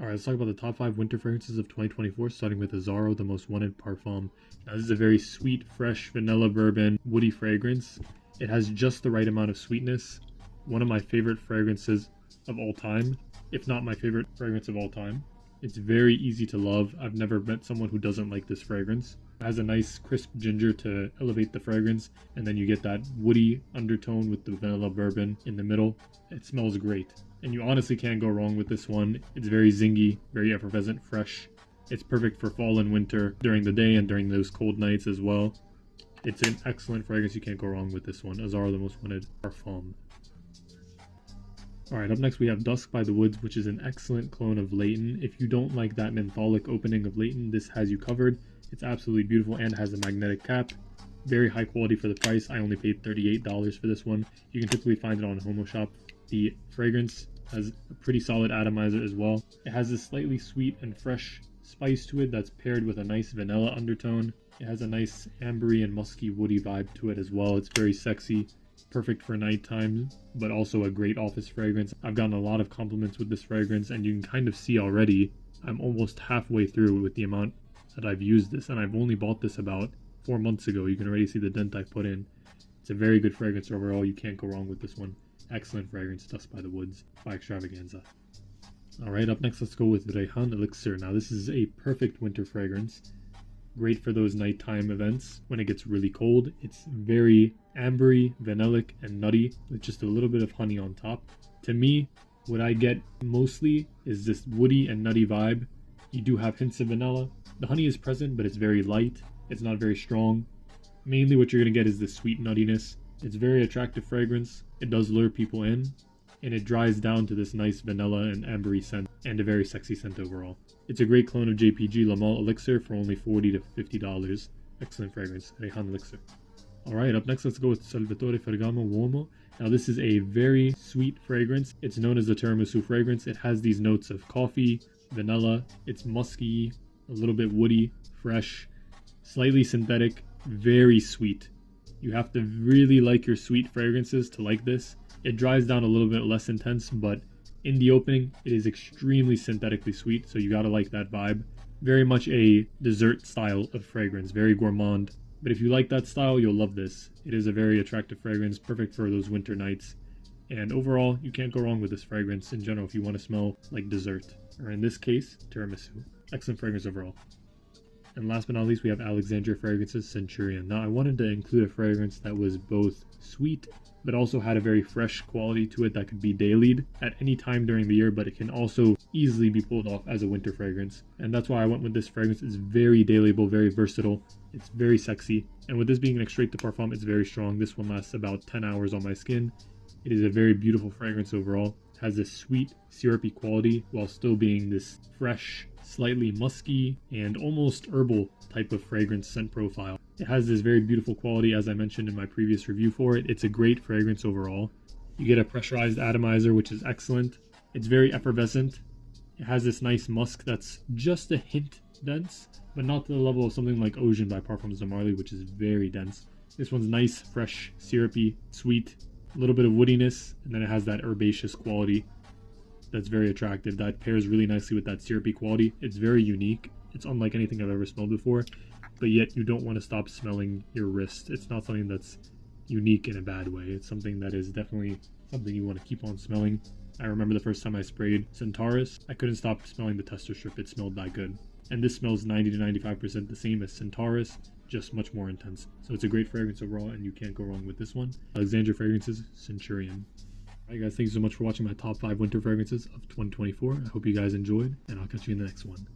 Alright, let's talk about the top 5 winter fragrances of 2024, starting with Aaro, the most wanted parfum. Now, this is a very sweet, fresh, vanilla bourbon, woody fragrance. It has just the right amount of sweetness. One of my favorite fragrances of all time, if not my favorite fragrance of all time. It's very easy to love. I've never met someone who doesn't like this fragrance. It has a nice crisp ginger to elevate the fragrance, and then you get that woody undertone with the vanilla bourbon in the middle. It smells great, and you honestly can't go wrong with this one. It's very zingy, very effervescent, fresh. It's perfect for fall and winter during the day and during those cold nights as well. It's an excellent fragrance. You can't go wrong with this one. Aaro, the most wanted parfum. Alright, up next we have Dusk by the Woods, which is an excellent clone of Leighton. If you don't like that mentholic opening of Leighton, this has you covered. It's absolutely beautiful and has a magnetic cap. Very high quality for the price. I only paid $38 for this one. You can typically find it on Homo Shop. The fragrance has a pretty solid atomizer as well. It has a slightly sweet and fresh spice to it that's paired with a nice vanilla undertone. It has a nice ambery and musky woody vibe to it as well. It's very sexy. Perfect for nighttime, but also a great office fragrance. I've gotten a lot of compliments with this fragrance, and you can kind of see already I'm almost halfway through with the amount that I've used this, and I've only bought this about 4 months ago. You can already see the dent I put in. It's a very good fragrance overall. You can't go wrong with this one. Excellent fragrance, Dusk by the Woods by Extravaganza. Alright, up next let's go with Rayhan Elixir. Now this is a perfect winter fragrance. Great for those nighttime events when it gets really cold. It's very ambery, vanillic, and nutty with just a little bit of honey on top. To me, what I get mostly is this woody and nutty vibe. You do have hints of vanilla. The honey is present, but it's very light. It's not very strong. Mainly what you're going to get is this sweet nuttiness. It's very attractive fragrance. It does lure people in, and it dries down to this nice vanilla and ambery scent, and a very sexy scent overall. It's a great clone of JPG Le Male Elixir for only $40 to $50. Excellent fragrance, Rayhan Elixir. Alright, up next let's go with Salvatore Ferragamo Uomo. Now this is a very sweet fragrance. It's known as the tiramisu fragrance. It has these notes of coffee, vanilla, it's musky, a little bit woody, fresh, slightly synthetic, very sweet. You have to really like your sweet fragrances to like this. It dries down a little bit less intense, but in the opening, it is extremely synthetically sweet, so you gotta like that vibe. Very much a dessert style of fragrance, very gourmand. But if you like that style, you'll love this. It is a very attractive fragrance, perfect for those winter nights. And overall, you can't go wrong with this fragrance in general if you want to smell like dessert. Or in this case, tiramisu. Excellent fragrance overall. And last but not least, we have Alexandria Fragrances Centurion. Now, I wanted to include a fragrance that was both sweet, but also had a very fresh quality to it that could be dailied at any time during the year, but it can also easily be pulled off as a winter fragrance. And that's why I went with this fragrance. It's very dailyable, very versatile. It's very sexy. And with this being an extrait de parfum, it's very strong. This one lasts about 10 hours on my skin. It is a very beautiful fragrance overall. It has this sweet, syrupy quality while still being this fresh, slightly musky, and almost herbal type of fragrance scent profile. It has this very beautiful quality, as I mentioned in my previous review for it. It's a great fragrance overall. You get a pressurized atomizer, which is excellent. It's very effervescent. It has this nice musk that's just a hint dense, but not to the level of something like Ocean by Parfums de Marly, which is very dense. This one's nice, fresh, syrupy, sweet, a little bit of woodiness, and then it has that herbaceous quality that's very attractive. That pairs really nicely with that syrupy quality. It's very unique. It's unlike anything I've ever smelled before, but yet you don't want to stop smelling your wrist. It's not something that's unique in a bad way. It's something that is definitely something you want to keep on smelling. I remember the first time I sprayed Centaurus, I couldn't stop smelling the tester strip. It smelled that good. And this smells 90 to 95% the same as Centaurus, just much more intense. So it's a great fragrance overall, and you can't go wrong with this one. Alexandria Fragrances Centurion. Alright guys, thank you so much for watching my top 5 winter fragrances of 2024. I hope you guys enjoyed, and I'll catch you in the next one.